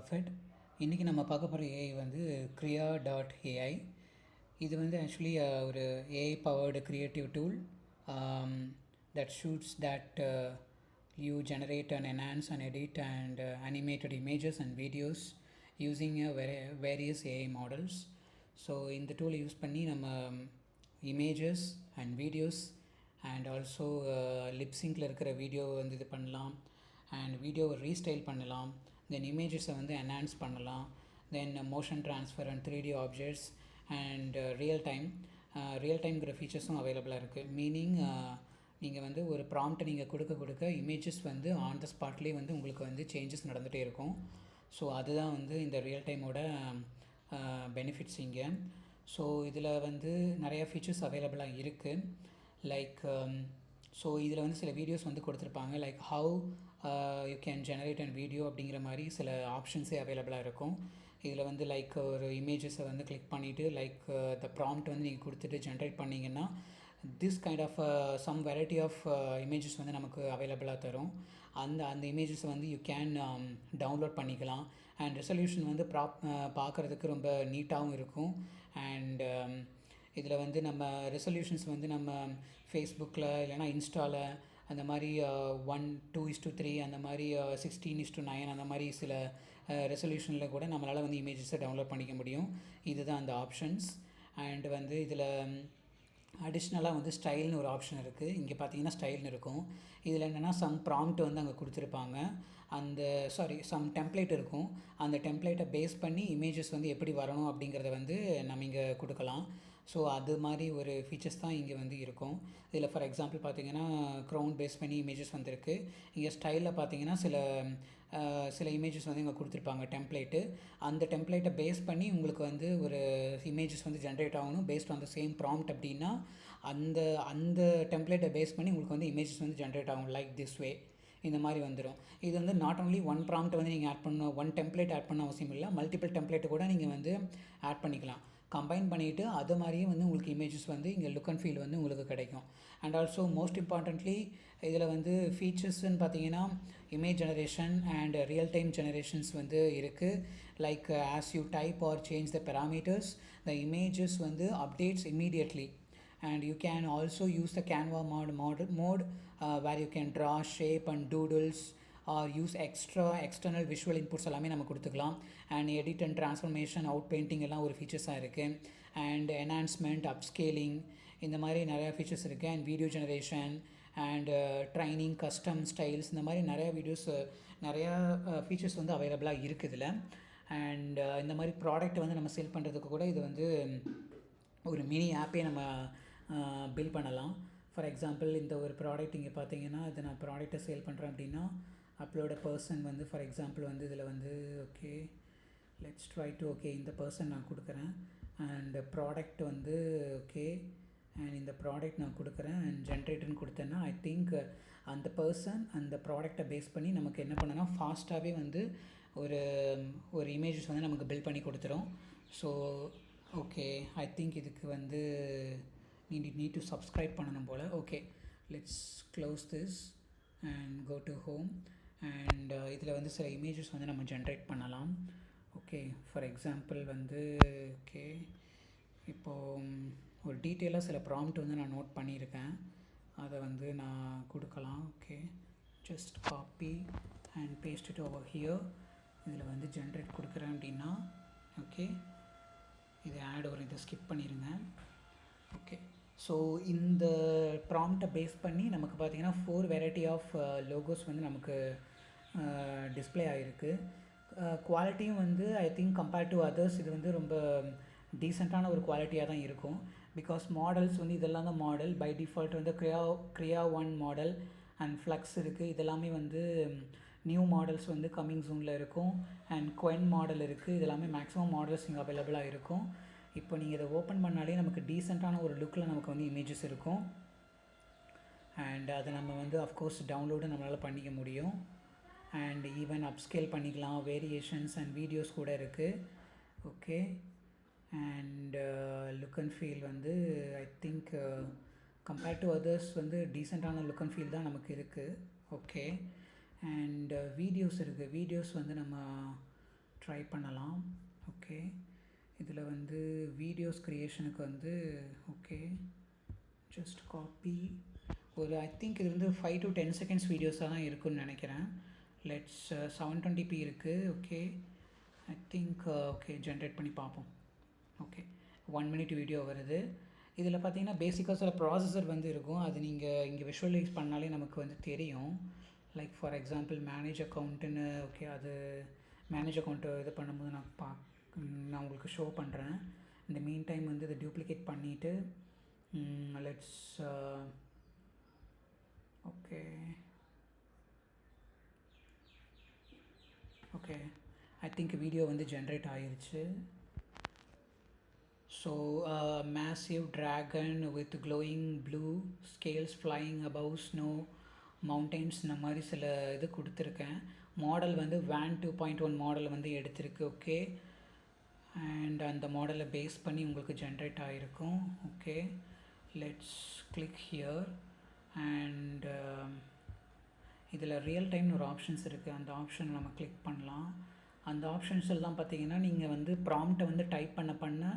Buffett. இன்றைக்கி நம்ம பார்க்க போகிற ஏஐ வந்து Kriya.ai. இது வந்து ஆக்சுவலி ஒரு AI powered creative tool that shoots that you generate and enhance and edit and animated images and videos using various AI models. So இந்த டூலை யூஸ் பண்ணி நம்ம images and videos and also லிப்ஸிங்கில் இருக்கிற video வந்து இது பண்ணலாம், அண்ட் வீடியோவை ரீஸ்டைல் பண்ணலாம், தென் இமேஜஸை வந்து என்ஹான்ஸ் பண்ணலாம், then motion transfer and 3D objects and real டைம்ங்கிற ஃபீச்சர்ஸும் அவைலபிளாக இருக்குது. மீனிங் நீங்கள் வந்து ஒரு ப்ராம்ப்டை நீங்கள் கொடுக்க இமேஜஸ் வந்து ஆன் த ஸ்பாட்லேயே வந்து உங்களுக்கு வந்து சேஞ்சஸ் நடந்துகிட்டே இருக்கும். ஸோ அதுதான் வந்து இந்த ரியல் டைமோட பெனிஃபிட்ஸ் இங்கே. ஸோ இதில் வந்து நிறையா ஃபீச்சர்ஸ் அவைலபிளாக இருக்குது. லைக் ஸோ இதில் வந்து சில வீடியோஸ் வந்து கொடுத்துருப்பாங்க, like how you can generate and video அப்படிங்கிற மாதிரி சில ஆப்ஷன்ஸே அவைலபிளாக இருக்கும். இதில் வந்து லைக் ஒரு இமேஜஸை வந்து கிளிக் பண்ணிவிட்டு லைக் த ப்ராம்ப்ட் வந்து நீங்கள் கொடுத்துட்டு ஜென்ரேட் பண்ணிங்கன்னா this kind of some variety of images வந்து நமக்கு அவைலபிளாக தரும். அந்த இமேஜஸை வந்து யூ கேன் டவுன்லோட் பண்ணிக்கலாம். அண்ட் ரெசல்யூஷன் வந்து பார்க்குறதுக்கு ரொம்ப நீட்டாகவும் இருக்கும். அண்ட் இதில் வந்து நம்ம ரெசல்யூஷன்ஸ் வந்து நம்ம ஃபேஸ்புக்கில் இல்லைனா இன்ஸ்டாவில் அந்த மாதிரி 1:2:3 அந்த மாதிரி 16:9 அந்த மாதிரி சில ரெசல்யூஷனில் கூட நம்மளால் வந்து இமேஜஸை டவுன்லோட் பண்ணிக்க முடியும். இதுதான் அந்த ஆப்ஷன்ஸ். அண்ட் வந்து இதில் அடிஷ்னலாக வந்து ஸ்டைல்னு ஒரு ஆப்ஷன் இருக்குது. இங்கே பார்த்தீங்கன்னா ஸ்டைல்னு இருக்கும். இதில் என்னென்னா சம் ப்ராம்ப்ட் வந்து அங்கே கொடுத்துருப்பாங்க, சம் டெம்ப்ளேட் இருக்கும். அந்த டெம்ப்ளேட்டை பேஸ் பண்ணி இமேஜஸ் வந்து எப்படி வரணும் அப்படிங்கிறத வந்து நம்ம இங்கே கொடுக்கலாம். ஸோ அது மாதிரி ஒரு ஃபீச்சர்ஸ் தான் இங்கே வந்து இருக்கும். இதில் ஃபார் எக்ஸாம்பிள் பார்த்தீங்கன்னா க்ரௌன் பேஸ் பண்ணி இமேஜஸ் வந்துருக்கு. இங்கே ஸ்டைலில் பார்த்தீங்கன்னா சில இமேஜஸ் வந்து இங்கே கொடுத்துருப்பாங்க டெம்ப்ளேட்டு. அந்த டெம்ப்ளேட்டை பேஸ் பண்ணி உங்களுக்கு வந்து ஒரு இமேஜஸ் வந்து ஜென்ரேட் ஆகணும் paste on the same prompt அப்படின்னா அந்த டெம்ப்ளேட்டை பேஸ் பண்ணி உங்களுக்கு வந்து இமேஜஸ் வந்து ஜென்ரேட் ஆகும் லைக் திஸ் வே. இந்த மாதிரி வந்துடும். இது வந்து நாட் ஓன்லி ஒன் ப்ராம்ப்ட் வந்து நீங்கள் ஆட் பண்ணணும், ஒன் டெம்ப்ளேட் ஆட் பண்ண அவசியம் இல்லை, மல்டிபிள் டெம்ப்ளேட்டு கூட நீங்கள் வந்து ஆட் பண்ணிக்கலாம். கம்பைன் பண்ணிவிட்டு அது மாதிரியே வந்து உங்களுக்கு இமேஜஸ் வந்து இங்கே லுக் அண்ட் ஃபீல் வந்து உங்களுக்கு கிடைக்கும். அண்ட் ஆல்சோ மோஸ்ட் இம்பார்ட்டன்ட்லி இதில் வந்து ஃபீச்சர்ஸ்ன்னு பார்த்தீங்கன்னா image generation and real time generations வந்து இருக்குது. Like as you type or change the parameters the images வந்து updates immediately. And you can also use the Canva mode where you can draw shape and doodles or use external visual inputs எல்லாமே நம்ம கொடுத்துக்கலாம். And edit and transformation, out painting எல்லாம் ஒரு ஃபீச்சர்ஸாக இருக்குது. And enhancement, upscaling இந்த மாதிரி நிறையா features இருக்குது. And video generation and training, custom styles இந்த மாதிரி நிறையா ஃபீச்சர்ஸ் வந்து அவைலபிளாக இருக்குது இதில். அண்ட் இந்த மாதிரி ப்ராடக்ட் வந்து நம்ம சேல் பண்ணுறதுக்கு கூட இது வந்து ஒரு மினி ஆப்பே நம்ம பில் பண்ணலாம். ஃபார் எக்ஸாம்பிள் இந்த ஒரு ப்ராடக்ட் இங்கே பார்த்தீங்கன்னா இது நான் ப்ராடக்ட்டை சேல் பண்ணுறேன் அப்படின்னா அப்லோட பர்சன் வந்து ஃபார் எக்ஸாம்பிள் வந்து இதில் வந்து okay let's try to okay இந்த பர்சன் நான் கொடுக்குறேன். அண்ட் ப்ராடக்ட் வந்து ஓகே அண்ட் இந்த ப்ராடக்ட் நான் கொடுக்குறேன் அண்ட் ஜென்ரேட்டுன்னு கொடுத்தேன்னா ஐ திங்க் அந்த பர்சன் அந்த ப்ராடக்டை பேஸ் பண்ணி நமக்கு என்ன பண்ணனா ஃபாஸ்ட்டாகவே வந்து ஒரு இமேஜஸ் வந்து நமக்கு பில்ட் பண்ணி கொடுத்துரும். ஸோ ஓகே ஐ திங்க் இதுக்கு வந்து நீட் டு சப்ஸ்கிரைப் பண்ணணும் போல். Okay let's close this and go to home. And இதில் வந்து சில இமேஜஸ் வந்து நம்ம ஜென்ரேட் பண்ணலாம். ஓகே ஃபார் எக்ஸாம்பிள் வந்து ஓகே இப்போது ஒரு டீட்டெயிலாக சில ப்ராம்ப்ட் வந்து நான் நோட் பண்ணியிருக்கேன், அதை வந்து நான் கொடுக்கலாம். Okay just copy and paste it over here. இதில் வந்து ஜென்ரேட் கொடுக்குறேன் அப்படின்னா ஓகே இது ஆட் வரும், இதை ஸ்கிப் பண்ணிடுங்க. ஓகே ஸோ இந்த ப்ராம்ப்டை பேஸ் பண்ணி நமக்கு பார்த்திங்கன்னா 4 வெரைட்டி ஆஃப் லோகோஸ் வந்து நமக்கு டிஸ்பிளே ஆகிருக்கு. குவாலிட்டியும் வந்து I think compared to others இது வந்து ரொம்ப டீசெண்டான ஒரு குவாலிட்டியாக தான் இருக்கும். பிகாஸ் மாடல்ஸ் வந்து இதெல்லாம் தான் மாடல் பை டிஃபால்ட் வந்து Kriya 1 மாடல் அண்ட் ஃப்ளக்ஸ் இருக்குது. இதெல்லாமே வந்து நியூ மாடல்ஸ் வந்து கம்மிங் ஜூனில் இருக்கும். அண்ட் குவென் மாடல் இருக்குது. இதெல்லாமே மேக்ஸிமம் மாடல்ஸ் இங்கே அவைலபிளாக இருக்கும். இப்போ நீங்கள் இதை ஓப்பன் பண்ணாலே நமக்கு டீசெண்டான ஒரு லுக்கில் நமக்கு வந்து இமேஜஸ் இருக்கும். அண்ட் அதை நம்ம வந்து அஃப்கோர்ஸ் டவுன்லோடு நம்மளால் பண்ணிக்க முடியும். அண்ட் ஈவன் அப்ஸ்கேல் பண்ணிக்கலாம், வேரியேஷன்ஸ் அண்ட் வீடியோஸ் கூட இருக்குது. Okay and look and feel வந்து I think compared to others வந்து டீசெண்டான லுக் அண்ட் ஃபீல் தான் நமக்கு இருக்குது. ஓகே அண்ட் வீடியோஸ் இருக்குது. வீடியோஸ் வந்து நம்ம ட்ரை பண்ணலாம். ஓகே, இதில் வந்து வீடியோஸ் க்ரியேஷனுக்கு வந்து ஓகே ஜஸ்ட் காப்பி ஒரு ஐ திங்க் இது வந்து 5 to 10 seconds வீடியோஸாக தான் இருக்குன்னு நினைக்கிறேன். லெட்ஸ் 720p இருக்குது. Okay, I think okay generate பண்ணி பார்ப்போம். ஓகே, 1 minute வீடியோ வருது. இதில் பார்த்தீங்கன்னா பேசிக்காக சில ப்ராசஸர் வந்து இருக்கும், அது நீங்கள் இங்கே விஷுவலைஸ் பண்ணாலே நமக்கு வந்து தெரியும். லைக் ஃபார் எக்ஸாம்பிள் மேனேஜ் அக்கௌண்ட்டுன்னு ஓகே, அது மேனேஜ் அக்கௌண்ட்டு இது பண்ணும்போது நான் உங்களுக்கு ஷோ பண்ணுறேன். இந்த மீன் டைம் வந்து இதை டூப்ளிகேட் பண்ணிவிட்டு let's okay okay I think video வந்து ஜென்ரேட் ஆகிருச்சு. So massive dragon with glowing blue scales flying above snow mountains இந்த மாதிரி சில இது கொடுத்துருக்கேன். மாடல் வந்து WAN 2.1 மாடல் வந்து எடுத்திருக்கு. ஓகே, அண்ட் அந்த மாடலை பேஸ் பண்ணி உங்களுக்கு ஜென்ரேட் ஆகிருக்கும். Okay, let's click here and இதில் ரியல் டைம்னு ஒரு ஆப்ஷன்ஸ் இருக்குது, அந்த ஆப்ஷன் நம்ம கிளிக் பண்ணலாம். அந்த ஆப்ஷன்ஸ் எல்லாம் பார்த்தீங்கன்னா நீங்கள் வந்து ப்ராம்ப்டை வந்து டைப் பண்ண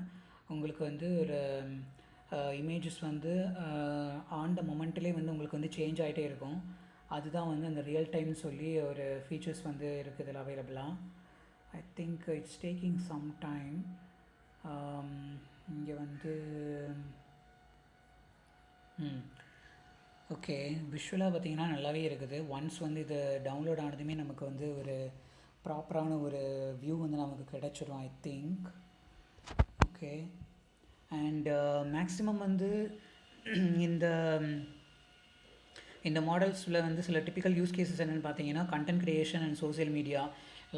உங்களுக்கு வந்து ஒரு இமேஜஸ் வந்து ஆன் த மொமெண்ட்லேயே வந்து உங்களுக்கு வந்து சேஞ்ச் ஆகிட்டே இருக்கும். அதுதான் வந்து அந்த ரியல் டைம்னு சொல்லி ஒரு ஃபீச்சர்ஸ் வந்து இருக்குது இதில் அவைலபிளாக. I think it's taking some time. இங்கே வந்து ஓகே விஷுவலாக பார்த்தீங்கன்னா நல்லாவே இருக்குது. ஒன்ஸ் வந்து இது டவுன்லோட் ஆனதுமே நமக்கு வந்து ஒரு ப்ராப்பரான ஒரு வியூ வந்து நமக்கு கிடச்சிரும் I think. Okay, and maximum வந்து இந்த மாடல்ஸில் வந்து சில டிப்பிக்கல் யூஸ் கேசஸ் என்னென்னு பார்த்தீங்கன்னா content creation and social media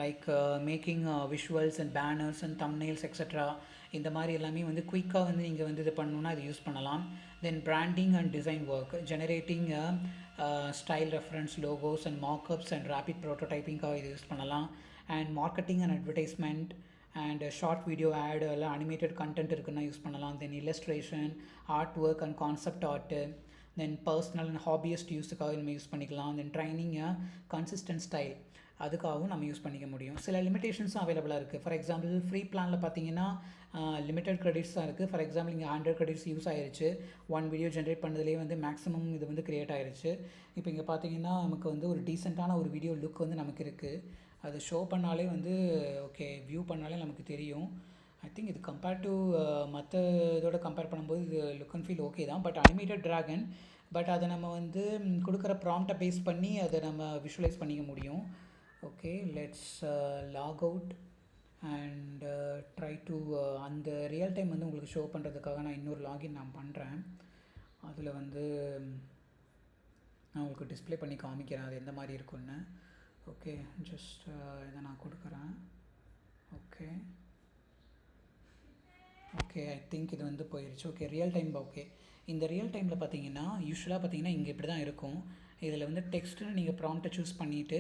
like making visuals and banners and thumbnails extra. இந்த மாதிரி எல்லாமே வந்து குயிக்காக வந்து நீங்கள் வந்து இது பண்ணணுன்னா இது யூஸ் பண்ணலாம். Then branding and design work, generating style reference logos and markups and rapid ப்ரோட்டோடைப்பிங்காக இது யூஸ் பண்ணலாம். And marketing and advertisement and short video ad எல்லாம் அனிமேட்டட் கண்டென்ட் இருக்குன்னா யூஸ் பண்ணலாம். Then illustration, art work and concept art, then personal and hobbyist யூஸுக்காக நம்ம use பண்ணிக்கலாம். Then training consistent style அதுக்காகவும் நம்ம யூஸ் பண்ணிக்க முடியும். சில லிமிடேஷன்ஸும் அவைலபிளாக இருக்குது. ஃபார் எக்ஸாம்பிள் ஃப்ரீ பிளானில் பார்த்தீங்கன்னா லிமிட்டட் கிரெடிட்ஸ் தான் இருக்குது. ஃபார் எக்ஸாம்பிள் இங்கே 100 கிரெடிட்ஸ் யூஸ் ஆயிருச்சு. 1 வீடியோ ஜென்ரேட் பண்ணதுலேயே வந்து மேக்ஸிமம் இது வந்து க்ரியேட் ஆயிருச்சு. இப்போ இங்கே பார்த்தீங்கன்னா நமக்கு வந்து ஒரு டீசெண்டான ஒரு வீடியோ லுக் வந்து நமக்கு இருக்குது. அது ஷோ பண்ணாலே வந்து ஓகே வியூ பண்ணாலே நமக்கு தெரியும். ஐ திங்க் இது கம்பேர்ட் டு மற்ற இதோட கம்பேர் பண்ணும்போது இது லுக் அண்ட் ஃபீல் ஓகே தான். பட் அனிமேட்டட் ட்ராகன், பட் அதை நம்ம வந்து கொடுக்குற ப்ராம்ப்டை பேஸ் பண்ணி அதை நம்ம விஷுவலைஸ் பண்ணிக்க முடியும். Okay, let's log out and try to அந்த ரியல் டைம் வந்து உங்களுக்கு ஷோ பண்ணுறதுக்காக நான் இன்னொரு லாகின் நான் பண்ணுறேன். அதில் வந்து நான் உங்களுக்கு டிஸ்பிளே பண்ணி காமிக்கிறேன் அது எந்த மாதிரி இருக்குன்னு. ஓகே, ஜஸ்ட் இதை நான் கொடுக்குறேன். ஓகே ஓகே ஐ திங்க் இது வந்து போயிடுச்சு. Okay, real time. ஓகே, இந்த ரியல் டைமில் பார்த்தீங்கன்னா யூஸ்வலாக பார்த்தீங்கன்னா இங்கே இப்படி தான் இருக்கும். இதில் வந்து டெக்ஸ்ட்டுன்னு நீங்கள் ப்ராம்ப்டை சூஸ் பண்ணிவிட்டு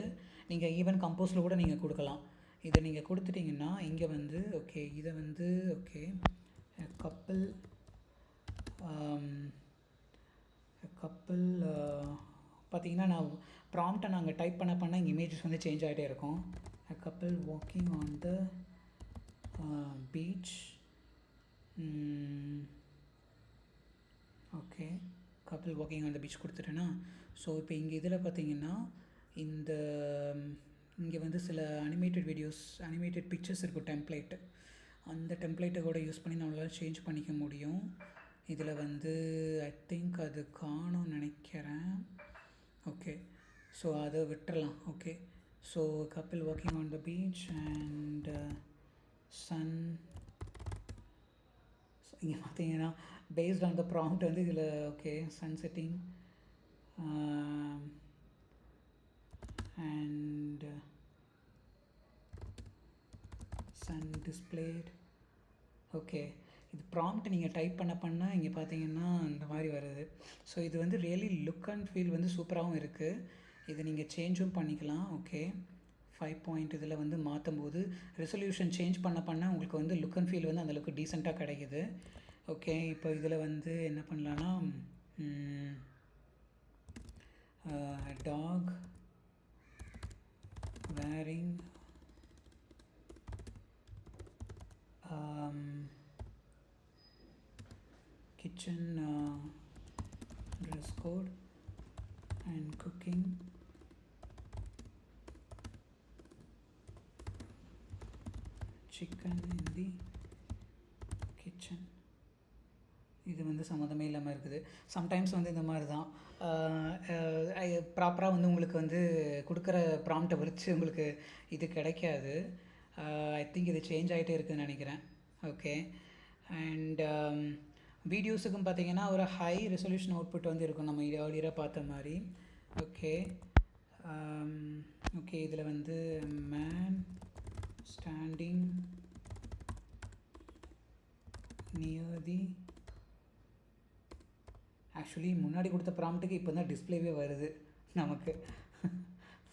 நீங்கள் ஈவன் கம்போஸில் கூட நீங்கள் கொடுக்கலாம். இதை நீங்கள் கொடுத்துட்டிங்கன்னா இங்கே வந்து ஓகே இதை வந்து ஓகே கப்பிள் பார்த்தீங்கன்னா நான் ப்ராம்ப்டை நாங்கள் டைப் பண்ண இங்கே இமேஜஸ் வந்து சேஞ்ச் ஆகிட்டே இருக்கும். a couple walking on the beach. Okay, couple walking on the beach கொடுத்துட்டேன்னா ஸோ இப்போ இங்கே இதில் பார்த்தீங்கன்னா இந்த இங்கே வந்து சில அனிமேட்டட் வீடியோஸ் அனிமேட்டட் பிக்சர்ஸ் இருக்கும் டெம்ப்ளேட்டு. அந்த டெம்ப்ளேட்டை கூட யூஸ் பண்ணி நம்மளால் சேஞ்ச் பண்ணிக்க முடியும். இதில் வந்து ஐ திங்க் அது காணும்னு நினைக்கிறேன். ஓகே, ஸோ அதை விட்டுறலாம். Okay, so couple walking on the beach and sun. இங்கே பார்த்தீங்கன்னா பேஸ்ட் ஆன் த ப்ராம்ப்ட் வந்து இதில் okay sun setting and sun displayed. Okay, இது ப்ராம்ப்ட் நீங்கள் டைப் பண்ண இங்கே பார்த்தீங்கன்னா இந்த மாதிரி வருது. ஸோ இது வந்து ரியலி லுக் அண்ட் ஃபீல் வந்து சூப்பராகவும் இருக்குது. இதை நீங்கள் சேஞ்சும் பண்ணிக்கலாம். ஓகே, 5 point இதில் வந்து மாற்றும் போது ரெசல்யூஷன் சேஞ்ச் பண்ண உங்களுக்கு வந்து லுக் அண்ட் ஃபீல் வந்து அந்தளவுக்கு டீசெண்டாக கிடைக்குது. ஓகே, இப்போ இதில் வந்து என்ன பண்ணலான்னா dog wearing kitchen dress code and cooking, chicken in the kitchen. இது வந்து சம்மந்தமே இல்லாமல் இருக்குது. சம்டைம்ஸ் வந்து இந்த மாதிரி தான் ப்ராப்பராக வந்து உங்களுக்கு வந்து கொடுக்குற ப்ராம்ப்டை வச்சு உங்களுக்கு இது கிடைக்காது. ஐ திங்க் இது சேஞ்ச் ஆகிட்டே இருக்குதுன்னு நினைக்கிறேன். ஓகே. அண்ட் வீடியோஸுக்கும் பார்த்தீங்கன்னா ஒரு ஹை ரெசல்யூஷன் அவுட்புட் வந்து இருக்கும், நம்ம ஏர்லியராக பார்த்த மாதிரி. ஓகே. ஓகே, இதில் வந்து மேன் ஸ்டாண்டிங் நியர் தி, ஆக்சுவலி முன்னாடி கொடுத்த ப்ராம்ப்ட்டுக்கு இப்போ தான் டிஸ்பிளேவே வருது நமக்கு.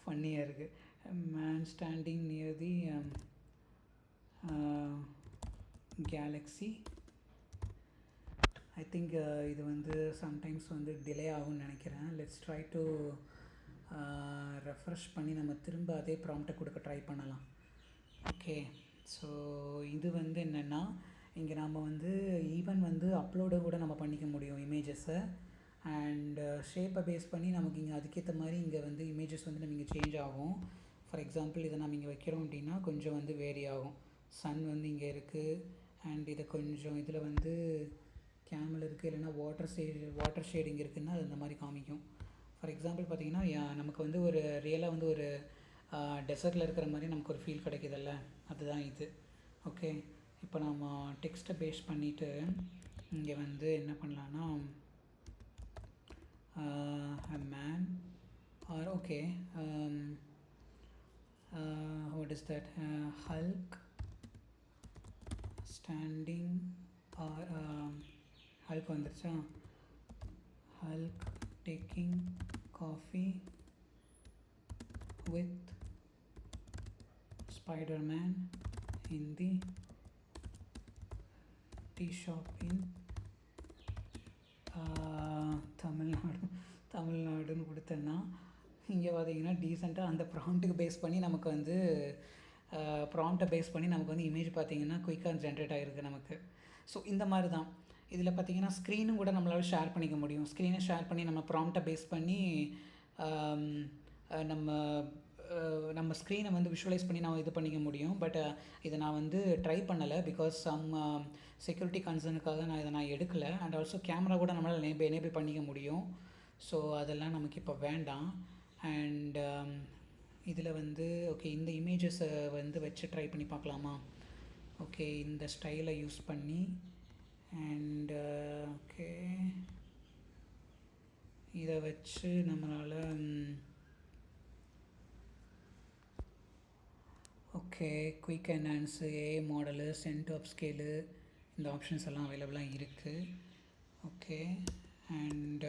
ஃபன்னியாக இருக்குது. Man standing near the Galaxy. I think இது வந்து சம்டைம்ஸ் வந்து டிலே ஆகும்னு நினைக்கிறேன். லெட்ஸ் ட்ரை டு ரெஃப்ரெஷ் பண்ணி நம்ம திரும்ப அதே ப்ராம்ப்டை கொடுக்க ட்ரை பண்ணலாம். ஓகே. ஸோ இது வந்து என்னென்னா, இங்கே நம்ம வந்து ஈவன் வந்து அப்லோடை கூட நம்ம பண்ணிக்க முடியும் இமேஜஸை. அண்ட் ஷேப்பை பேஸ் பண்ணி நமக்கு இங்கே அதுக்கேற்ற மாதிரி இங்கே வந்து இமேஜஸ் வந்து நம்ம இங்கே சேஞ்ச் ஆகும். ஃபார் எக்ஸாம்பிள் இதை நம்ம இங்கே வைக்கிறோம் அப்படின்னா கொஞ்சம் வந்து வேரி ஆகும். சன் வந்து இங்கே இருக்குது, அண்ட் இதை கொஞ்சம் இதில் வந்து கேமல் இருக்குது, இல்லைனா வாட்டர் ஷேடிங் இருக்குதுன்னா அது இந்த மாதிரி காமிக்கும். ஃபார் எக்ஸாம்பிள் பார்த்திங்கன்னா நமக்கு வந்து ஒரு ரியலாக வந்து ஒரு டெசர்ட்டில் இருக்கிற மாதிரி நமக்கு ஒரு ஃபீல் கிடைக்குதில்ல, அதுதான் இது. ஓகே. இப்போ நம்ம டெக்ஸ்ட்டை பேஸ் பண்ணிவிட்டு இங்கே வந்து என்ன பண்ணலான்னா man or okay what is that, Hulk standing or Hulk வந்துருச்சா, Hulk taking coffee with Spiderman in the tea shop in தமிழ்நாடுன்னு கொடுத்தேன்னா இங்கே பார்த்தீங்கன்னா டீசெண்டாக அந்த ப்ராம்ப்ட்டுக்கு பேஸ் பண்ணி நமக்கு வந்து ப்ராம்ப்டை பேஸ் பண்ணி நமக்கு வந்து இமேஜ் பார்த்திங்கன்னா குயிக்காக ஜென்ரேட் ஆகிருக்கு நமக்கு. ஸோ இந்த மாதிரி தான் இதில் பார்த்திங்கன்னா ஸ்க்ரீனும் கூட நம்மளால் ஷேர் பண்ணிக்க முடியும். ஸ்க்ரீனை ஷேர் பண்ணி நம்ம ப்ராம்ப்டை பேஸ் பண்ணி நம்ம ஸ்க்ரீனை வந்து விஷுவலைஸ் பண்ணி நான் இது பண்ணிக்க முடியும். பட் இதை நான் வந்து ட்ரை பண்ணலை, பிகாஸ் சம் செக்யூரிட்டி கன்சர்னுக்காக நான் இதை எடுக்கலை. அண்ட் ஆல்சோ கேமரா கூட நம்மளால் எனேபிள் பண்ணிக்க முடியும். ஸோ அதெல்லாம் நமக்கு இப்போ வேண்டாம். அண்ட் இதில் வந்து ஓகே, இந்த இமேஜஸை வந்து வச்சு ட்ரை பண்ணி பார்க்கலாமா? ஓகே, இந்த ஸ்டைலை யூஸ் பண்ணி. அண்ட் ஓகே, இதை வச்சு நம்மளால் okay quick enhance, AI model, send upscale, இந்த ஆப்ஷன்ஸ் எல்லாம் அவைலபிளாக இருக்குது. ஓகே. அண்ட்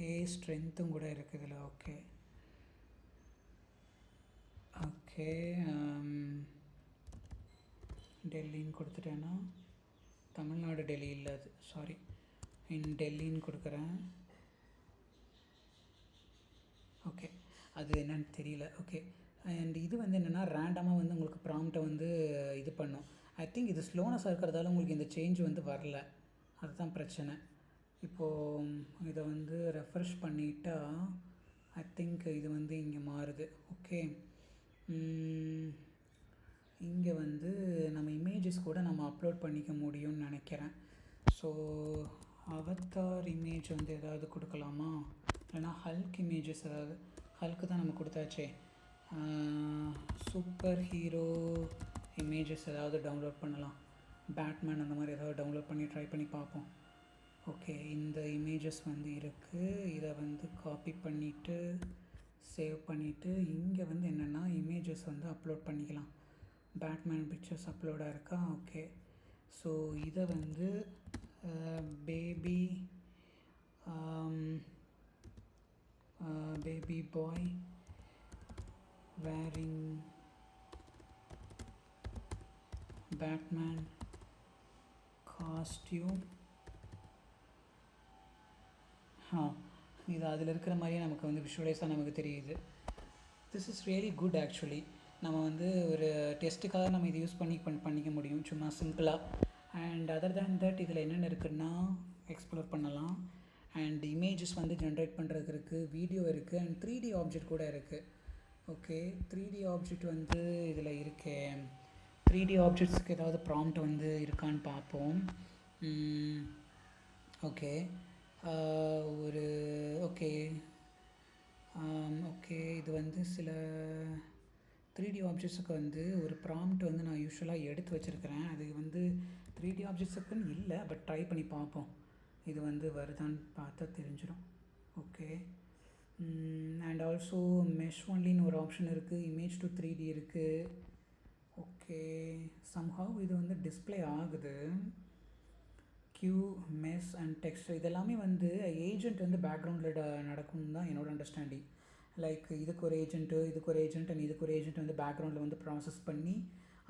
ஏஐ ஸ்ட்ரென்த்தும் கூட இருக்குது இதில். ஓகே ஓகே டெல்லின்னு கொடுத்துட்டேன்னா, தமிழ்நாடு டெல்லி இல்லை அது, சாரி, இன் டெல்லின்னு கொடுக்குறேன். ஓகே, அது என்னன்னு தெரியல. ஓகே. அண்ட் இது வந்து என்னென்னா ரேண்டமாக வந்து உங்களுக்கு ப்ராம்ப்டை வந்து இது பண்ணும். ஐ திங்க் இது ஸ்லோனஸாக இருக்கிறதால உங்களுக்கு இந்த சேஞ்ச் வந்து வரல, அதுதான் பிரச்சனை. இப்போது இதை வந்து ரெஃப்ரெஷ் பண்ணிட்டா ஐ திங்க் இது வந்து இங்கே மாறுது. ஓகே. இங்கே வந்து நம்ம இமேஜஸ் கூட நம்ம அப்லோட் பண்ணிக்க முடியும்னு நினைக்கிறேன். ஸோ அவதார் இமேஜ் வந்து ஏதாவது கொடுக்கலாமா, இல்லைனா ஹல்க் இமேஜஸ் ஏதாவது. ஹல்க்கு தான் நம்ம கொடுத்தாச்சே. சூப்பர் ஹீரோ இமேஜஸ் ஏதாவது டவுன்லோட் பண்ணலாம், பேட்மேன் அந்த மாதிரி ஏதாவது டவுன்லோட் பண்ணி ட்ரை பண்ணி பார்ப்போம். ஓகே, இந்த இமேஜஸ் வந்து இருக்குது. இதை வந்து காப்பி பண்ணிவிட்டு சேவ் பண்ணிவிட்டு இங்கே வந்து என்னென்னா இமேஜஸ் வந்து அப்லோட் பண்ணிக்கலாம். பேட்மேன் பிக்சர்ஸ் அப்லோடாக இருக்கா? ஓகே. ஸோ இதை வந்து baby boy wearing Batman costume. இது அதில் இருக்கிற மாதிரியே நமக்கு வந்து விஷுவலைஸாக நமக்கு தெரியுது. This is really good actually. நம்ம வந்து ஒரு டெஸ்ட்டுக்காக நம்ம இது யூஸ் பண்ணிக்க முடியும் சும்மா சிம்பிளாக. அண்ட் அதர் தேன் தட் இதில் என்னென்ன இருக்குன்னா எக்ஸ்ப்ளோர் பண்ணலாம். அண்ட் இமேஜஸ் வந்து ஜென்ரேட் பண்ணுறதுக்கு இருக்குது, வீடியோ இருக்குது, அண்ட் 3D ஆப்ஜெக்ட் கூட இருக்குது. ஓகே, 3D ஆப்ஜெக்ட் வந்து இதில் இருக்கே. 3D ஆப்ஜெக்ட்ஸுக்கு ஏதாவது ப்ராம்ப்ட் வந்து இருக்கான்னு பார்ப்போம். ஓகே, ஒரு ஓகே ஓகே இது வந்து சில 3D ஆப்ஜெக்ட்ஸுக்கு வந்து ஒரு ப்ராம்ப்ட் வந்து நான் யூஸ்வலாக எடுத்து வச்சுருக்கிறேன். அது வந்து 3D ஆப்ஜெக்ட்ஸுக்குன்னு இல்லை, பட் ட்ரை பண்ணி பார்ப்போம். இது வந்து வருதான்னு பார்த்தா தெரிஞ்சிடும். ஓகே, அண்ட் ஆல்சோ மெஷ் ஒன்லின்னு ஒரு ஆப்ஷன் இருக்குது, இமேஜ் டு 3D இருக்குது. ஓகே, சம்ஹவ் இது வந்து டிஸ்பிளே ஆகுது. கியூ, மெஸ் அண்ட் டெக்ஸ்ட் இதெல்லாமே வந்து ஏஜென்ட் வந்து பேக்ரவுண்டில் நடக்கும் தான் என்னோடய அண்டர்ஸ்டாண்டிங். லைக் இதுக்கு ஒரு ஏஜென்ட்டு, இதுக்கு ஒரு ஏஜென்ட் அண்ட் இதுக்கு ஒரு ஏஜென்ட் வந்து பேக்ரவுண்டில் வந்து ப்ராசஸ் பண்ணி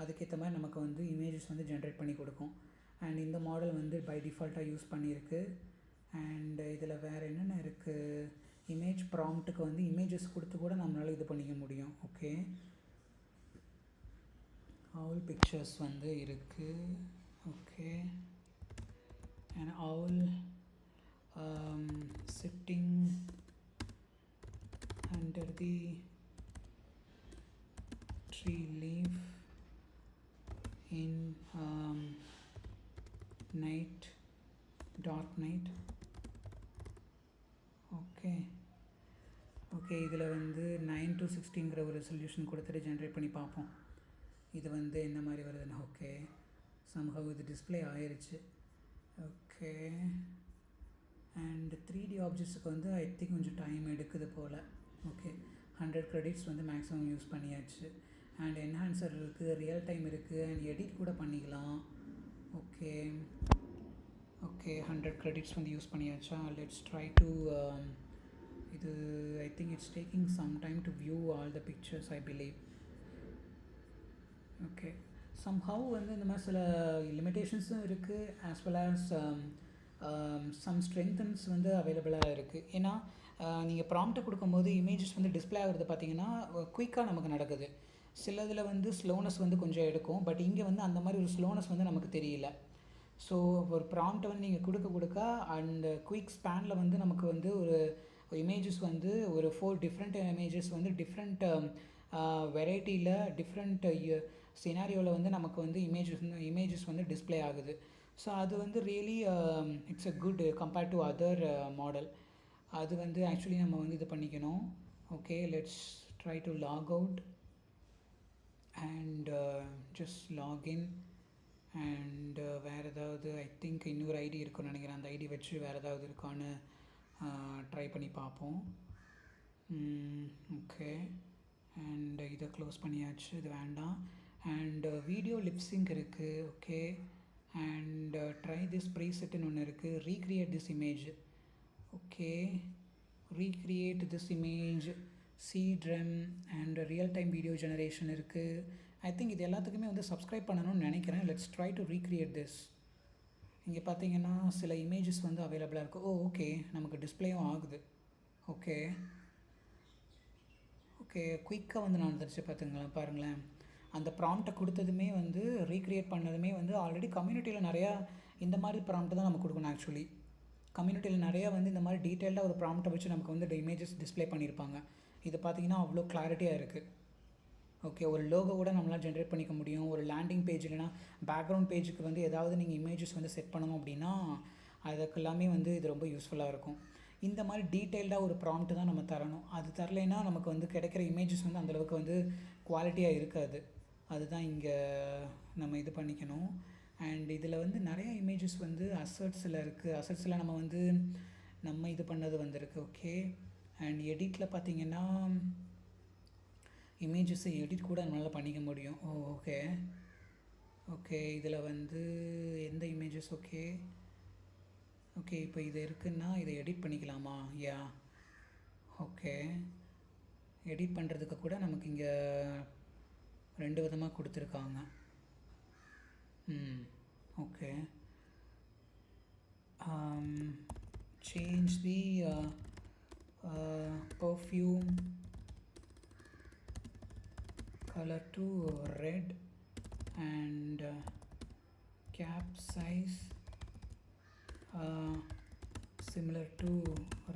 அதுக்கேற்ற மாதிரி நமக்கு வந்து இமேஜஸ் வந்து ஜென்ரேட் பண்ணி கொடுக்கும். அண்ட் இந்த மாடல் வந்து பை டிஃபால்ட்டாக யூஸ் பண்ணியிருக்கு. அண்ட் இதில் வேறு என்னென்ன இருக்குது, இமேஜ் ப்ராம்ப்ட்டுக்கு வந்து இமேஜஸ் கொடுத்து கூட நம்மளால் இது பண்ணிக்க முடியும். ஓகே, ஆல் பிக்சர்ஸ் வந்து இருக்குது. Okay, an owl sitting under the tree leaf in night, dark night. Okay இதில் வந்து 9:16 ஒரு ரெசல்யூஷன் கொடுத்துட்டு ஜென்ரேட் பண்ணி பார்ப்போம் இது வந்து என்ன மாதிரி வருதுன்னு. ஓகே, சம்ஹவ் இது டிஸ்பிளே ஆயிடுச்சு. ஓகே, அண்ட் 3D ஆப்ஜெக்ட்ஸுக்கு வந்து ஐ திங்க் கொஞ்சம் டைம் எடுக்குது போல். ஓகே, 100 கிரெடிட்ஸ் வந்து மேக்ஸிமம் யூஸ் பண்ணியாச்சு. அண்ட் என்ஹான்சர் இருக்குது, ரியல் டைம் இருக்குது, அண்ட் எடிட் கூட பண்ணிக்கலாம். ஓகே ஓகே 100 கிரெடிட்ஸ் வந்து யூஸ் பண்ணியாச்சா. லெட்ஸ் ட்ரை டு இது I think it's taking some time to view all the pictures I believe. Okay, somehow வந்து இந்த மாதிரி சில லிமிட்டேஷன்ஸும் இருக்குது, ஆஸ் வெல் ஆஸ் சம் ஸ்ட்ரென்த்தன்ஸ் வந்து அவைலபிளாக இருக்குது. ஏன்னா நீங்கள் ப்ராம்ப்ட்டை கொடுக்கும்போது இமேஜஸ் வந்து டிஸ்பிளே ஆகிறது பார்த்தீங்கன்னா குயிக்காக நமக்கு நடக்குது. சிலதில் வந்து ஸ்லோனஸ் வந்து கொஞ்சம் எடுக்கும், பட் இங்கே வந்து அந்த மாதிரி ஒரு ஸ்லோனஸ் வந்து நமக்கு தெரியல. ஸோ ஒரு ப்ராம்ப்ட்டை வந்து நீங்கள் கொடுக்க அந்த குயிக் ஸ்பேனில் வந்து நமக்கு வந்து ஒரு இமேஜஸ் வந்து ஒரு 4 டிஃப்ரெண்ட் இமேஜஸ் வந்து டிஃப்ரெண்ட் வெரைட்டியில் டிஃப்ரெண்ட் சினாரியோவில் வந்து நமக்கு வந்து இமேஜஸ் வந்து டிஸ்பிளே ஆகுது. ஸோ அது வந்து really it's a good compared to other model. அது வந்து ஆக்சுவலி நம்ம வந்து இது பண்ணிக்கணும். Okay, let's try to log out and just login. And வேறு ஏதாவது ஐ திங்க் இன்னொரு ஐடி இருக்குன்னு நினைக்கிறேன், அந்த ஐடி வச்சு வேறு ஏதாவது இருக்கான்னு ட்ரை பண்ணி பார்ப்போம். ஓகே, அண்ட் இதை க்ளோஸ் பண்ணியாச்சு, இது வேண்டாம். அண்ட் வீடியோ லிப்ஸிங்க் இருக்குது. ஓகே, அண்ட் ட்ரை திஸ் ப்ரீசெட்டுன்னு ஒன்று இருக்குது, recreate this image. Okay, recreate this image, CDREM and real time video generation இருக்குது. ஐ திங்க் இது எல்லாத்துக்குமே வந்து சப்ஸ்கிரைப் பண்ணணும்னு நினைக்கிறேன். Let's try to recreate this. இங்கே பார்த்தீங்கன்னா சில இமேஜஸ் வந்து அவைலபிளாக இருக்குது. ஓகே, நமக்கு டிஸ்பிளேயும் ஆகுது. ஓகே ஓகே குயிக்காக வந்து நான் வந்துருச்சு பார்த்துங்களேன், பாருங்களேன். அந்த ப்ராம்ப்டை கொடுத்ததுமே வந்து ரீக்ரியேட் பண்ணதுமே வந்து ஆல்ரெடி கம்யூனிட்டியில் நிறையா இந்த மாதிரி ப்ராம்ப்ட் தான் நம்ம கொடுக்கணும். ஆக்சுவலி கம்யூனிட்டியில் நிறையா வந்து இந்த மாதிரி டீட்டெயில்டாக ஒரு ப்ராம்ப்டை வச்சு நமக்கு வந்து இமேஜஸ் டிஸ்பிளே பண்ணியிருப்பாங்க. இது பார்த்திங்கன்னா அவ்வளோ கிளாரிட்டியாக இருக்குது. ஓகே, ஒரு லோகோ கூட நம்மளால் ஜென்ரேட் பண்ணிக்க முடியும். ஒரு லேண்டிங் பேஜ் இல்லைனா பேக்ரவுண்ட் பேஜுக்கு வந்து ஏதாவது நீங்கள் இமேஜஸ் வந்து செட் பண்ணணும் அப்படின்னா அதுக்கு எல்லாமே வந்து இது ரொம்ப யூஸ்ஃபுல்லாக இருக்கும். இந்த மாதிரி டீட்டெயில்டாக ஒரு ப்ராம்ப்ட் தான் நம்ம தரணும். அது தரலைன்னா நமக்கு வந்து கிடைக்கிற இமேஜஸ் வந்து அந்தளவுக்கு வந்து குவாலிட்டியாக இருக்காது. அதுதான் இங்கே நம்ம இது பண்ணிக்கணும். அண்ட் இதில் வந்து நிறைய இமேஜஸ் வந்து அசட்ஸில் இருக்குது. அசட்ஸில் நம்ம வந்து நம்ம இது பண்ணது வந்திருக்கு. ஓகே, அண்ட் எடிட்டில் பார்த்திங்கன்னா இமேஜஸை எடிட் கூட நம்மளால் பண்ணிக்க முடியும். ஓகே ஓகே இதில் வந்து எந்த இமேஜஸ் ஓகே ஓகே இப்போ இது இருக்குன்னா இதை எடிட் பண்ணிக்கலாமா? யா, ஓகே. எடிட் பண்ணுறதுக்கு கூட நமக்கு இங்கே 2 விதமாக கொடுத்துருக்காங்க. Okay, change the perfume color to red and cap size similar to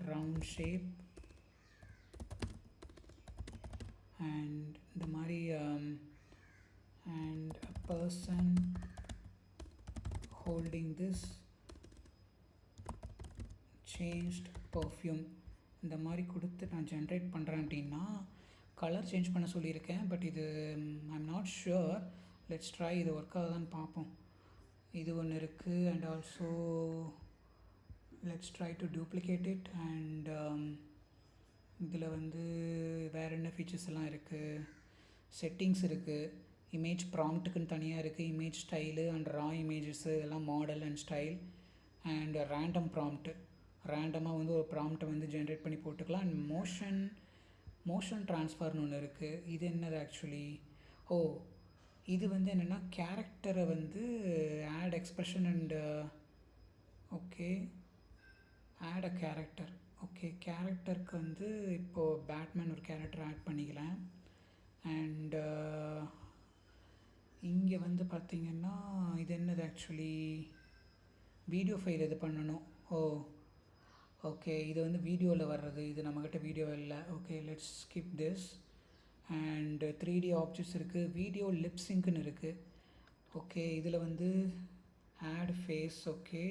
round shape and இந்த மாதிரி and a person holding this changed perfume இந்த மாதிரி கொடுத்து நான் ஜென்ரேட் பண்ணுறேன் அப்படின்னா கலர் சேஞ்ச் பண்ண சொல்லியிருக்கேன். பட் இது I'm not sure. Let's try இது ஒர்க் ஆகுதான்னு பார்ப்போம். இது ஒன்று இருக்குது. And also let's try to duplicate it. And இதில் வந்து வேறு என்ன ஃபீச்சர்ஸ் எல்லாம் இருக்குது, செட்டிங்ஸ் இருக்குது, இமேஜ் ப்ராம்ப்ட்டுக்குன்னு தனியாக இருக்குது, image style and raw images இதெல்லாம் model and style and random prompt. ரேண்டமாக வந்து ஒரு ப்ராம்ப்டை வந்து ஜென்ரேட் பண்ணி போட்டுக்கலாம். அண்ட் மோஷன் ட்ரான்ஸ்ஃபர்னு ஒன்று இருக்குது. இது என்னது ஆக்சுவலி? இது வந்து என்னென்னா கேரக்டரை வந்து add expression and okay add a character. Okay, கேரக்டருக்கு வந்து இப்போது பேட்மேன் ஒரு கேரக்டர் ஆட் பண்ணிக்கலாம். அண்ட் இங்கே வந்து பார்த்திங்கன்னா இது என்னது ஆக்சுவலி? வீடியோ ஃபைல் இது பண்ணணும். ஓகே, இது வந்து வீடியோவில் வர்றது. இது நம்மக்கிட்ட வீடியோ இல்லை. Okay, let's skip this. And 3D objects இருக்குது. வீடியோ லிப்ஸிங்க்குன்னு இருக்குது. ஓகே, இதில் வந்து ஆட் ஃபேஸ். ஓகே,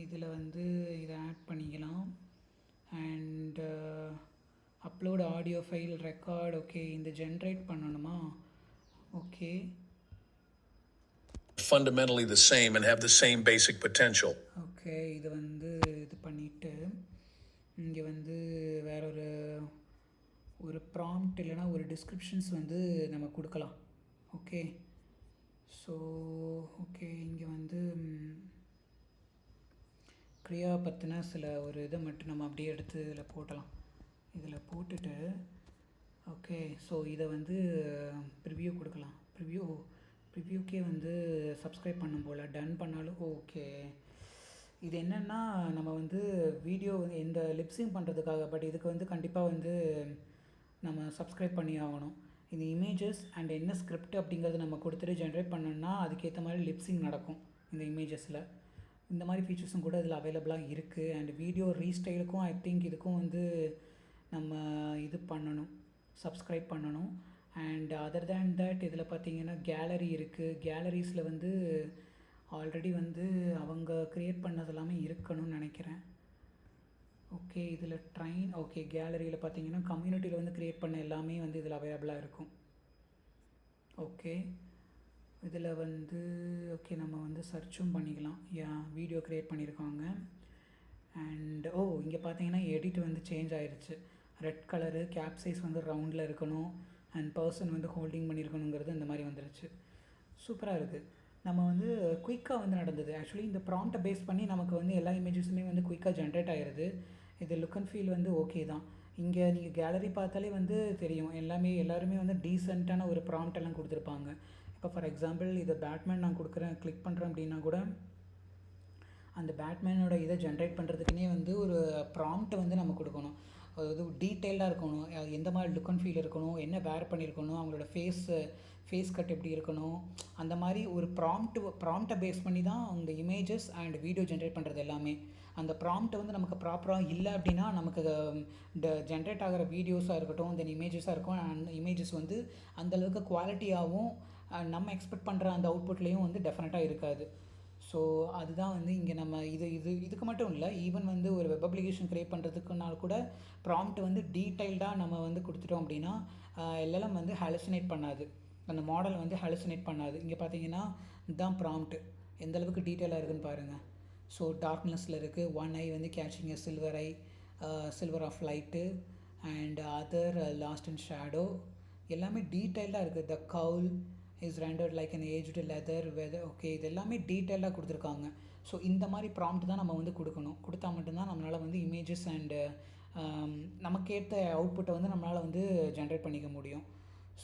இதில் வந்து இதை ஆட் பண்ணிக்கலாம். And upload audio file record. Okay, இந்த ஜென்ரேட் பண்ணணுமா? Okay, fundamentally the same and have the same basic potential. Okay, இது வந்து இது பண்ணிவிட்டு இங்கே வந்து வேற ஒரு ப்ராம்ப்ட் இல்லைனா ஒரு டிஸ்கிரிப்ஷன்ஸ் வந்து நம்ம கொடுக்கலாம். ஓகே, ஸோ ஓகே, இங்கே வந்து க்ரியா பற்றின சில ஒரு இதை மட்டும் நம்ம அப்படியே எடுத்து இதில் போட்டலாம். இதில் போட்டுட்டு ஓகே, ஸோ இதை வந்து ப்ரிவ்யூ கொடுக்கலாம். ப்ரிவ்யூக்கே வந்து சப்ஸ்கிரைப் பண்ணும் போல் டன் பண்ணாலும் ஓகே. இது என்னென்னா நம்ம வந்து வீடியோ வந்து எந்த லிப்ஸிங் பண்ணுறதுக்காக. பட் இதுக்கு வந்து கண்டிப்பாக வந்து நம்ம சப்ஸ்கிரைப் பண்ணி ஆகணும். இந்த இமேஜஸ் அண்ட் என்ன ஸ்கிரிப்ட் அப்படிங்கிறது நம்ம கொடுத்துட்டு ஜென்ரேட் பண்ணோன்னா அதுக்கேற்ற மாதிரி லிப்ஸிங் நடக்கும் இந்த இமேஜஸில். இந்த மாதிரி ஃபீச்சர்ஸும் கூட இதில் அவைலபிளாக இருக்குது. அண்ட் வீடியோ ரீஸ்டைலுக்கும் ஐ திங்க் இதுக்கும் வந்து நம்ம இது பண்ணணும், சப்ஸ்கிரைப் பண்ணணும். அண்ட் அதர் தேன் தட் இதில் பார்த்திங்கன்னா கேலரி இருக்குது. கேலரிஸில் வந்து ஆல்ரெடி வந்து அவங்க க்ரியேட் பண்ணது எல்லாமே இருக்கணும்னு நினைக்கிறேன். ஓகே, இதில் ஓகே, கேலரியில் பார்த்திங்கன்னா கம்யூனிட்டியில் வந்து க்ரியேட் பண்ண எல்லாமே வந்து இதில் அவைலபிளாக இருக்கும். ஓகே, இதில் வந்து ஓகே நம்ம வந்து சர்ச்சும் பண்ணிக்கலாம். வீடியோ க்ரியேட் பண்ணியிருக்காங்க. அண்ட் இங்கே பார்த்தீங்கன்னா எடிட் வந்து சேஞ்ச் ஆயிடுச்சு. ரெட் கலரு, கேப் சைஸ் வந்து ரவுண்டில் இருக்கணும் அண்ட் பர்சன் வந்து ஹோல்டிங் பண்ணியிருக்கணுங்கிறது இந்த மாதிரி வந்துருச்சு. சூப்பராக இருக்குது. நம்ம வந்து குயிக்காக வந்து நடந்தது. ஆக்சுவலி இந்த ப்ராம்ப்டை பேஸ் பண்ணி நமக்கு வந்து எல்லா இமேஜஸுமே வந்து குயிக்காக ஜென்ரேட் ஆகிடுது. இது லுக் அண்ட் ஃபீல் வந்து ஓகே தான். இங்கே நீங்கள் கேலரி பார்த்தாலே வந்து தெரியும் எல்லாருமே வந்து டீசெண்டான ஒரு ப்ராம்ப்ட் எல்லாம் கொடுத்துருப்பாங்க. இப்போ ஃபார் எக்ஸாம்பிள் இது பேட்மேன் நான் கிளிக் பண்ணுறேன் அப்படின்னா கூட அந்த பேட்மேனோட இதை ஜென்ரேட் பண்ணுறதுக்குனே வந்து ஒரு ப்ராம்ப்ட்டை வந்து நம்ம கொடுக்கணும். அது டீட்டெயில்டாக இருக்கணும். எந்த மாதிரி லுக் அண்ட் ஃபீல் இருக்கணும், என்ன வேர் பண்ணியிருக்கணும், அவங்களோட ஃபேஸ் கட் எப்படி இருக்கணும், அந்த மாதிரி ஒரு ப்ராம்ப்டை பேஸ் பண்ணி தான் அந்த இமேஜஸ் அண்ட் வீடியோ ஜென்ரேட் பண்ணுறது எல்லாமே. அந்த ப்ராம்ப்ட் வந்து நமக்கு ப்ராப்பராக இல்லை அப்படின்னா நமக்கு ஜென்ரேட் ஆகிற வீடியோஸாக இருக்கட்டும், தென் இமேஜஸாக இருக்கும், அந்த இமேஜஸ் வந்து அந்தளவுக்கு குவாலிட்டியாகவும் நம்ம எக்ஸ்பெக்ட் பண்ணுற அந்த அவுட்புட்லேயும் வந்து டெஃபினட்டாக இருக்காது. ஸோ அதுதான் வந்து இங்கே நம்ம இதுக்கு மட்டும் இல்லை, ஈவன் வந்து ஒரு வெப் அப்ளிகேஷன் க்ரியேட் பண்ணுறதுக்குனால கூட ப்ராம்ப்ட் வந்து டீட்டெயில்டாக நம்ம வந்து கொடுத்துட்டோம் அப்படின்னா எல்லாம் வந்து ஹாலுசினேட் பண்ணாது, அந்த மாடல் வந்து ஹாலுசினேட் பண்ணாது. இங்கே பார்த்தீங்கன்னா இதுதான் ப்ராம்ப்ட் எந்தளவுக்கு டீட்டெயிலாக இருக்குதுன்னு பாருங்கள். ஸோ டார்க்னஸில் இருக்குது, ஒன் ஐ வந்து catching a silver of light and other lost and shadow எல்லாமே டீட்டெயில்டாக இருக்குது. The cowl is rendered like an aged leather weather. Okay, இது எல்லாமே டீட்டெயிலாக கொடுத்துருக்காங்க. ஸோ இந்த மாதிரி ப்ராம்ப்ட் தான் நம்ம வந்து கொடுக்கணும். கொடுத்தா மட்டும்தான் நம்மளால் வந்து இமேஜஸ் அண்டு நமக்கேற்ற அவுட்புட்டை வந்து நம்மளால் வந்து ஜென்ரேட் பண்ணிக்க முடியும்.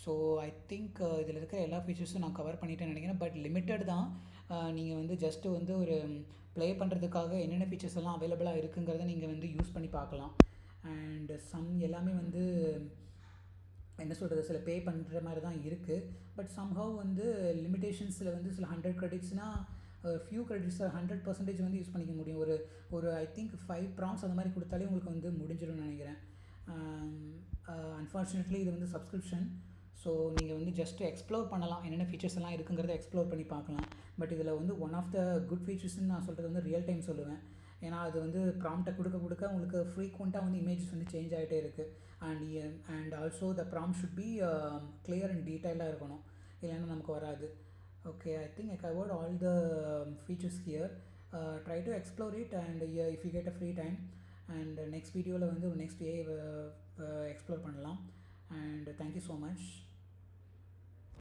ஸோ ஐ திங்க் இதில் இருக்கிற எல்லா ஃபீச்சர்ஸும் நான் கவர் பண்ணிட்டேன்னு நினைக்கிறேன். பட் லிமிட்டட் தான். நீங்கள் வந்து ஜஸ்ட்டு வந்து ஒரு ப்ளே பண்ணுறதுக்காக என்னென்ன ஃபீச்சர்ஸ் எல்லாம் அவைலபிளாக இருக்குங்கிறத நீங்கள் வந்து யூஸ் பண்ணி பார்க்கலாம். அண்ட் எல்லாமே வந்து என்ன சொல்கிறது, சில பே பண்ணுற மாதிரி தான் இருக்குது. பட் சம்ஹவ் வந்து லிமிட்டேஷன்ஸில் வந்து சில 100 கிரெடிட்ஸ்னால் ஃபியூ கிரெடிட்ஸை 100% வந்து யூஸ் பண்ணிக்க முடியும். ஒரு ஐ திங்க் 5 ப்ராம்ஸ் அந்த மாதிரி கொடுத்தாலே உங்களுக்கு வந்து முடிஞ்சிடும்னு நினைக்கிறேன். அன்ஃபார்ச்சுனேட்லி இது வந்து சப்ஸ்கிரிப்ஷன். ஸோ நீங்கள் வந்து ஜஸ்ட் எக்ஸ்ப்ளோர் பண்ணலாம், என்னென்ன ஃபீச்சர்ஸ் எல்லாம் இருக்குங்கிறத எக்ஸ்ப்ளோர் பண்ணி பார்க்கலாம். பட் இதில் வந்து ஒன் ஆஃப் த குட் ஃபீச்சர்ஸ்ன்னு நான் சொல்கிறது வந்து ரியல் டைம் சொல்லுவேன். ஏன்னா அது வந்து ப்ராம்ப்டை கொடுக்க உங்களுக்கு ஃப்ரீக்வெண்ட்டாக வந்து இமேஜஸ் வந்து சேஞ்ச் ஆகிட்டே இருக்குது. And also the prompt should be clear and டீட்டெயிலாக இருக்கணும், இல்லைன்னா நமக்கு வராது. Okay, I think I covered all the features here. Try to explore it, and if you get a free time, and next video la vandu next day explore pannalam. And thank you so much.